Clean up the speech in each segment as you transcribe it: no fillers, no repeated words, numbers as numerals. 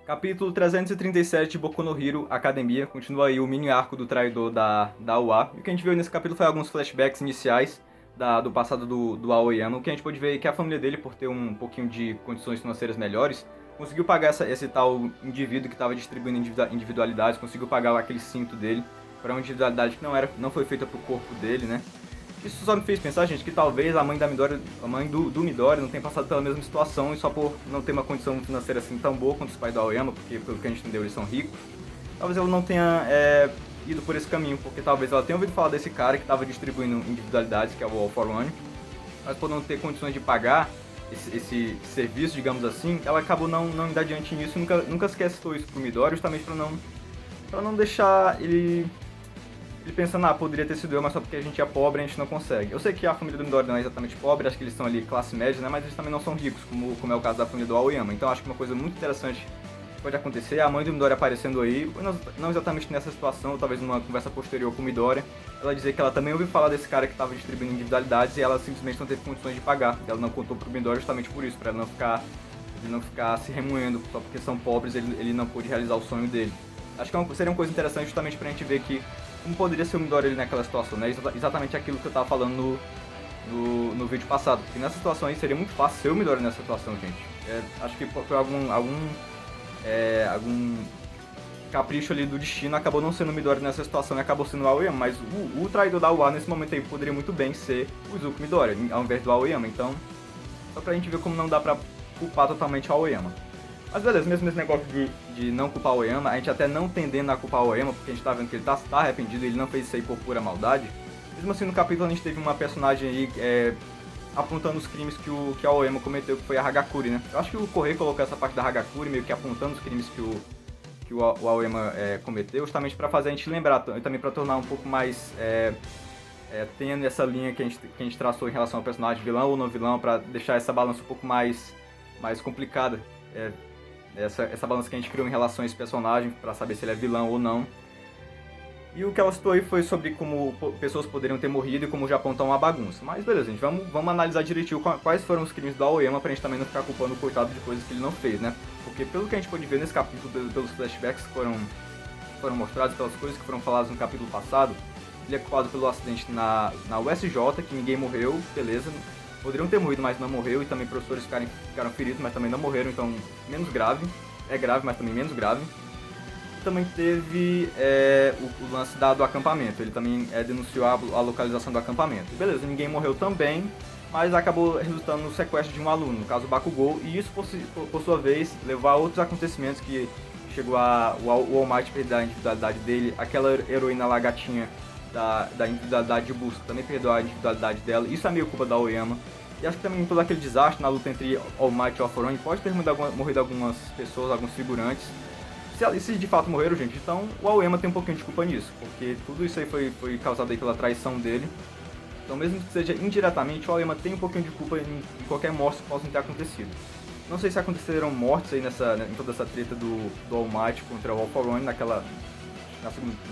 Capítulo 337 de Boku no Hero Academia. Continua aí o mini arco do traidor da UA. E o que a gente viu nesse capítulo foi alguns flashbacks iniciais do passado do Aoyama. O que a gente pôde ver é que a família dele, por ter um pouquinho de condições financeiras melhores, conseguiu pagar esse tal indivíduo que estava distribuindo individualidades, conseguiu pagar aquele cinto dele para uma individualidade que não foi feita para o corpo dele, né? Isso só me fez pensar, gente, que talvez a mãe da Midori, a mãe do Midori não tenha passado pela mesma situação e só por não ter uma condição financeira assim tão boa quanto os pais do Aoyama, porque pelo que a gente entendeu eles são ricos, talvez ela não tenha ido por esse caminho, porque talvez ela tenha ouvido falar desse cara que estava distribuindo individualidades, que é o All for One, mas por não ter condições de pagar esse serviço, digamos assim, ela acabou não indo adiante nisso e nunca sequer citou isso pro Midori, justamente pra não deixar ele pensando, poderia ter sido eu, mas só porque a gente é pobre a gente não consegue. Eu sei que a família do Midori não é exatamente pobre, acho que eles são ali classe média, né? Mas eles também não são ricos, como é o caso da família do Aoyama. Então acho que uma coisa muito interessante pode acontecer é a mãe do Midori aparecendo aí, não exatamente nessa situação, talvez numa conversa posterior com o Midori, ela dizer que ela também ouviu falar desse cara que estava distribuindo individualidades e ela simplesmente não teve condições de pagar. Ela não contou pro Midori justamente por isso, para ele não ficar se remoendo só porque são pobres, ele não pôde realizar o sonho dele. Acho que seria uma coisa interessante justamente pra gente ver que como poderia ser o Midori ali naquela situação, né? Exatamente aquilo que eu tava falando no vídeo passado. Porque nessa situação aí seria muito fácil ser o Midori nessa situação, gente. Acho que foi algum capricho ali do destino, acabou não sendo o Midori nessa situação e acabou sendo o Aoyama. Mas o traidor da UA nesse momento aí poderia muito bem ser o Izuku Midori, ao invés do Aoyama. Então, só pra gente ver como não dá pra culpar totalmente o Aoyama. Mas beleza, mesmo esse negócio de não culpar o Oyama, a gente até não tendendo a culpar o Oyama, porque a gente tá vendo que ele tá arrependido, ele não fez isso aí por pura maldade. Mesmo assim, no capítulo a gente teve uma personagem aí apontando os crimes que a Oyama cometeu, que foi a Hagakure, né? Eu acho que o Correio colocou essa parte da Hagakure meio que apontando os crimes que o Aoyama cometeu, justamente pra fazer a gente lembrar, e também pra tornar um pouco mais tendo essa linha que a gente traçou em relação ao personagem vilão ou não vilão, pra deixar essa balança um pouco mais complicada. Essa balança que a gente criou em relação a esse personagem, pra saber se ele é vilão ou não. E o que ela citou aí foi sobre como pessoas poderiam ter morrido e como o Japão tá uma bagunça. Mas beleza, gente, vamos analisar direitinho quais foram os crimes do Aoyama pra gente também não ficar culpando o coitado de coisas que ele não fez, né? Porque pelo que a gente pôde ver nesse capítulo, pelos flashbacks que foram mostrados, pelas coisas que foram faladas no capítulo passado, ele é culpado pelo acidente na USJ, que ninguém morreu, beleza. Poderiam ter morrido, mas não morreu, e também professores ficaram feridos, mas também não morreram, então menos grave. É grave, mas também menos grave. Também teve o lance do acampamento, ele também denunciou a localização do acampamento. Beleza, ninguém morreu também, mas acabou resultando no sequestro de um aluno, no caso o Bakugou, e isso por sua vez levou a outros acontecimentos que chegou o All Might perder a individualidade dele, aquela heroína lá gatinha da individualidade de busca também perdeu a individualidade dela, isso é meio culpa da Aoyama. E acho que também todo aquele desastre na luta entre All Might e All For One pode ter morrido algumas pessoas, alguns figurantes. Se de fato morreram, gente, então o Aoyama tem um pouquinho de culpa nisso, porque tudo isso aí foi causado aí pela traição dele. Então mesmo que seja indiretamente, o Aoyama tem um pouquinho de culpa em qualquer morte que possa ter acontecido. Não sei se aconteceram mortes aí em toda essa treta do All Might contra o All For One na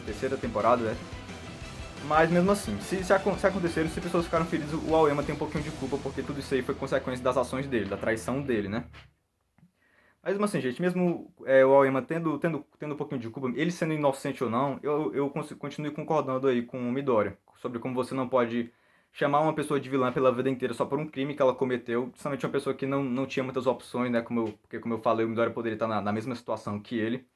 terceira temporada, né? Mas mesmo assim, se aconteceram, se pessoas ficaram feridas, o Aoyama tem um pouquinho de culpa, porque tudo isso aí foi consequência das ações dele, da traição dele, né? Mas mesmo assim, gente, mesmo o Aoyama tendo um pouquinho de culpa, ele sendo inocente ou não, eu continuo concordando aí com o Midori, sobre como você não pode chamar uma pessoa de vilã pela vida inteira só por um crime que ela cometeu, principalmente uma pessoa que não tinha muitas opções, né? Porque como eu falei, o Midori poderia estar na mesma situação que ele.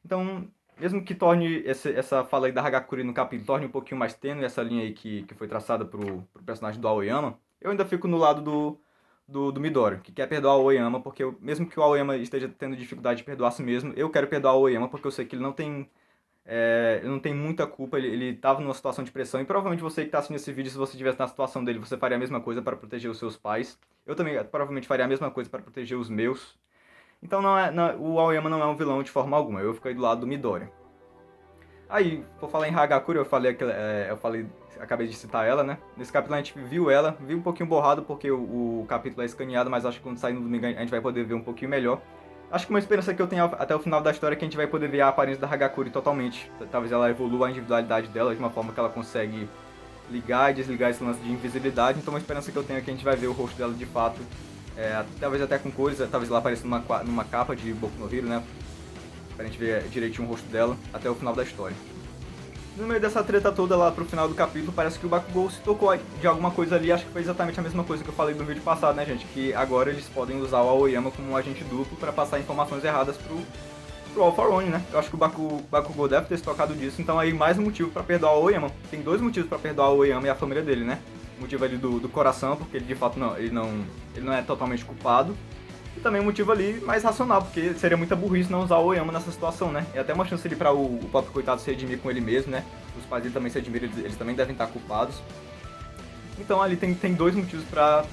Então, mesmo que torne essa fala aí da Hagakure no capítulo, torne um pouquinho mais tênue essa linha aí que foi traçada pro personagem do Aoyama, eu ainda fico no lado do Midori, que quer perdoar o Aoyama, porque mesmo que o Aoyama esteja tendo dificuldade de perdoar a si mesmo, eu quero perdoar o Aoyama porque eu sei que ele não tem muita culpa, ele estava numa situação de pressão, e provavelmente você que está assistindo esse vídeo, se você estivesse na situação dele, você faria a mesma coisa para proteger os seus pais. Eu também provavelmente faria a mesma coisa para proteger os meus. Então o Aoyama não é um vilão de forma alguma, eu fico aí do lado do Midori. Aí, por falar em Hagakure, acabei de citar ela, né? Nesse capítulo a gente viu um pouquinho borrado porque o capítulo é escaneado, mas acho que quando sair no domingo a gente vai poder ver um pouquinho melhor. Acho que uma esperança que eu tenho até o final da história é que a gente vai poder ver a aparência da Hagakure totalmente. Talvez ela evolua a individualidade dela de uma forma que ela consegue ligar e desligar esse lance de invisibilidade. Então uma esperança que eu tenho é que a gente vai ver o rosto dela de fato. Talvez até com cores, talvez ela apareça numa capa de Boku no Hero, né? pra gente ver direitinho o rosto dela até o final da história. No meio dessa treta toda, lá pro final do capítulo, parece que o Bakugou se tocou de alguma coisa ali. Acho que foi exatamente a mesma coisa que eu falei no vídeo passado, né, gente? Que agora eles podem usar o Aoyama como um agente duplo pra passar informações erradas pro All For One, né? Eu acho que o Bakugou deve ter se tocado disso, então aí mais um motivo pra perdoar o Aoyama. Tem dois motivos pra perdoar o Aoyama e a família dele, né? O motivo ali do coração, porque ele de fato ele não é totalmente culpado. E também um motivo ali mais racional, porque seria muita burrice não usar o Oyama nessa situação, né? E até uma chance ali pra o pobre coitado se redimir com ele mesmo, né? Os pais dele também se redimiram, eles também devem estar culpados. Então ali tem dois motivos pra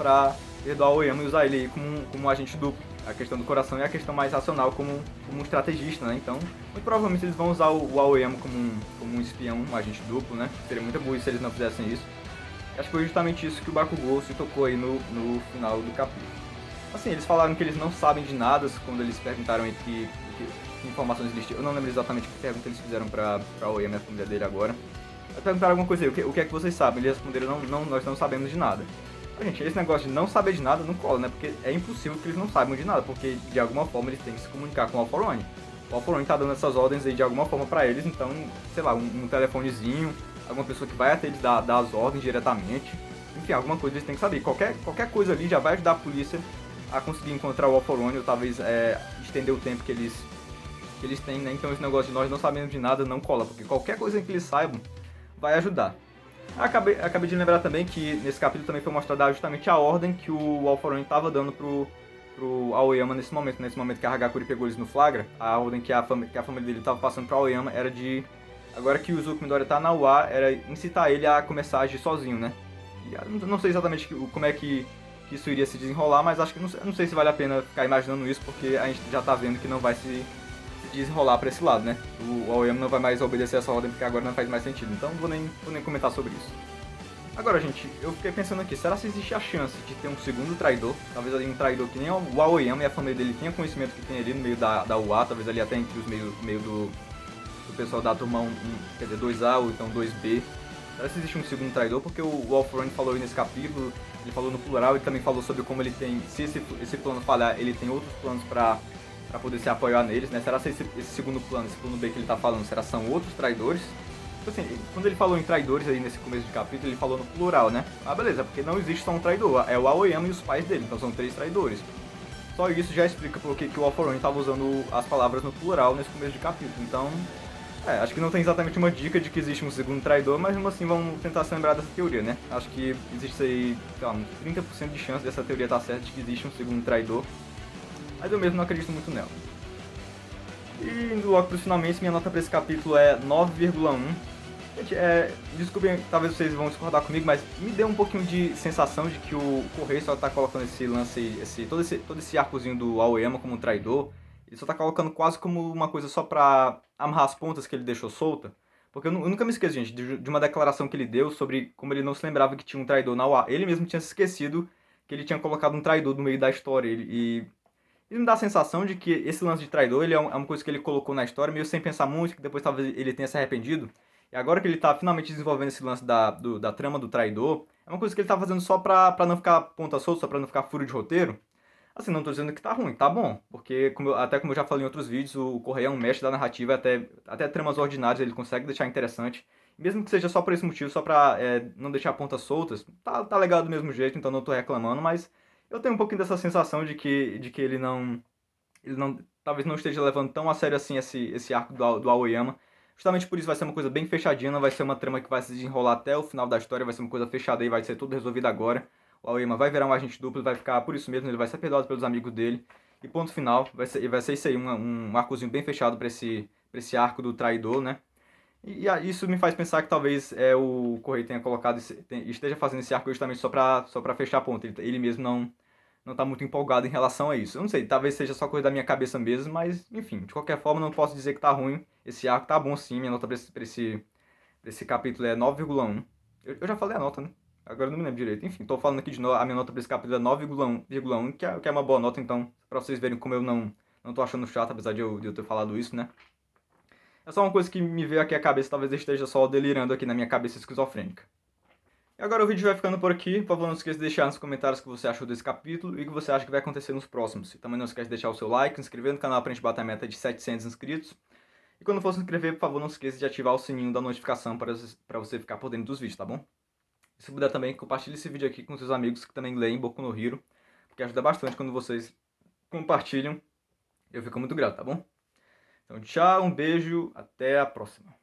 perdoar o Oyama e usar ele aí como um agente duplo. A questão do coração e a questão mais racional como um estrategista, né? Então, muito provavelmente eles vão usar o Aoyama como um espião, um agente duplo, né? Seria muita burrice se eles não fizessem isso. Acho que foi justamente isso que o Bakugou se tocou aí no final do capítulo. Assim, eles falaram que eles não sabem de nada quando eles perguntaram que informações eles tinham. Eu não lembro exatamente que pergunta eles fizeram pra Oyama e a família dele agora. Eles perguntaram alguma coisa aí, o que é que vocês sabem? Eles responderam, nós não sabemos de nada. Então, gente, esse negócio de não saber de nada não cola, né? Porque é impossível que eles não saibam de nada, porque de alguma forma eles têm que se comunicar com o All For One. O All For One tá dando essas ordens aí de alguma forma pra eles, então, sei lá, um telefonezinho, alguma pessoa que vai até eles dar as ordens diretamente. Enfim, alguma coisa eles têm que saber. Qualquer coisa ali já vai ajudar a polícia a conseguir encontrar o All For One ou talvez estender o tempo que eles têm, né? Então esse negócio de nós não sabemos de nada não cola, porque qualquer coisa que eles saibam vai ajudar. Acabei de lembrar também que nesse capítulo também foi mostrada justamente a ordem que o All For One estava dando pro Aoyama nesse momento que a Hagakure pegou eles no flagra. A ordem que a família dele estava passando pro Aoyama era de, agora que o Izuku Midoriya tá na UA, era incitar ele a começar a agir sozinho, né? E não sei exatamente como é que isso iria se desenrolar, mas acho que não sei se vale a pena ficar imaginando isso, porque a gente já tá vendo que não vai se desenrolar pra esse lado, né? O Aoyama não vai mais obedecer essa ordem, porque agora não faz mais sentido, então não vou nem comentar sobre isso. Agora, gente, eu fiquei pensando aqui, será que existe a chance de ter um segundo traidor? Talvez ali um traidor que nem o Aoyama e a família dele tenha conhecimento que tem ali no meio da UA, talvez ali até entre os meio do pessoal da turma 1, quer dizer, 2A ou então 2B. Será que existe um segundo traidor? Porque o All For One falou aí nesse capítulo, ele falou no plural e também falou sobre como ele tem, se esse plano falhar, ele tem outros planos pra poder se apoiar neles, né? Será que esse segundo plano, esse plano B que ele tá falando, são outros traidores? Então, assim, quando ele falou em traidores aí nesse começo de capítulo, ele falou no plural, né? Ah, beleza, porque não existe só um traidor, é o Aoyama e os pais dele, então são 3 traidores. Só isso já explica por que o All For One tava usando as palavras no plural nesse começo de capítulo, então... acho que não tem exatamente uma dica de que existe um segundo traidor, mas mesmo assim vamos tentar se lembrar dessa teoria, né? Acho que existe aí, sei lá, uns 30% de chance dessa teoria estar certa de que existe um segundo traidor, mas eu mesmo não acredito muito nela. E indo logo pros finalmente, minha nota para esse capítulo é 9,1. Gente, desculpem, talvez vocês vão discordar comigo, mas me deu um pouquinho de sensação de que o Correio só tá colocando esse lance, todo esse arcozinho do Aoyama como um traidor. Ele só tá colocando quase como uma coisa só pra amarrar as pontas que ele deixou solta. Porque eu nunca me esqueço, gente, de uma declaração que ele deu sobre como ele não se lembrava que tinha um traidor na UA. Ele mesmo tinha se esquecido que ele tinha colocado um traidor no meio da história. E me dá a sensação de que esse lance de traidor ele é uma coisa que ele colocou na história, meio sem pensar muito, que depois talvez ele tenha se arrependido. E agora que ele tá finalmente desenvolvendo esse lance da trama do traidor, é uma coisa que ele tá fazendo só pra não ficar ponta solta, só pra não ficar furo de roteiro. Assim, não tô dizendo que tá ruim, tá bom. Porque, até como eu já falei em outros vídeos, o Correia é um mestre da narrativa, até tramas ordinárias ele consegue deixar interessante. Mesmo que seja só por esse motivo, só pra não deixar pontas soltas, tá legal do mesmo jeito, então não tô reclamando, mas eu tenho um pouquinho dessa sensação de que ele não talvez não esteja levando tão a sério assim esse arco do Aoyama. Justamente por isso vai ser uma coisa bem fechadinha, não vai ser uma trama que vai se desenrolar até o final da história, vai ser uma coisa fechada aí, vai ser tudo resolvido agora. O Aoyama vai virar um agente duplo, vai ficar por isso mesmo, ele vai ser perdoado pelos amigos dele. E ponto final, vai ser isso aí, um arcozinho bem fechado pra esse arco do traidor, né? Isso me faz pensar que talvez o Correio tenha colocado, esteja fazendo esse arco justamente só pra fechar a ponta. Ele mesmo não tá muito empolgado em relação a isso. Eu não sei, talvez seja só coisa da minha cabeça mesmo, mas enfim, de qualquer forma não posso dizer que tá ruim. Esse arco tá bom sim, minha nota pra esse capítulo é 9,1. Eu já falei a nota, né? Agora eu não me lembro direito. Enfim, tô falando aqui de novo, a minha nota pra esse capítulo é 9,1, que é uma boa nota, então, pra vocês verem como eu não tô achando chato, apesar de eu ter falado isso, né? É só uma coisa que me veio aqui à cabeça, talvez eu esteja só delirando aqui na minha cabeça esquizofrênica. E agora o vídeo vai ficando por aqui. Por favor, não esqueça de deixar nos comentários o que você achou desse capítulo e o que você acha que vai acontecer nos próximos. E também não esqueça de deixar o seu like, se inscrever no canal pra gente bater a meta de 700 inscritos. E quando for se inscrever, por favor, não esqueça de ativar o sininho da notificação para você ficar por dentro dos vídeos, tá bom? E se puder também, compartilhe esse vídeo aqui com seus amigos que também leem Boku no Hero, porque ajuda bastante quando vocês compartilham. Eu fico muito grato, tá bom? Então, tchau, um beijo, até a próxima.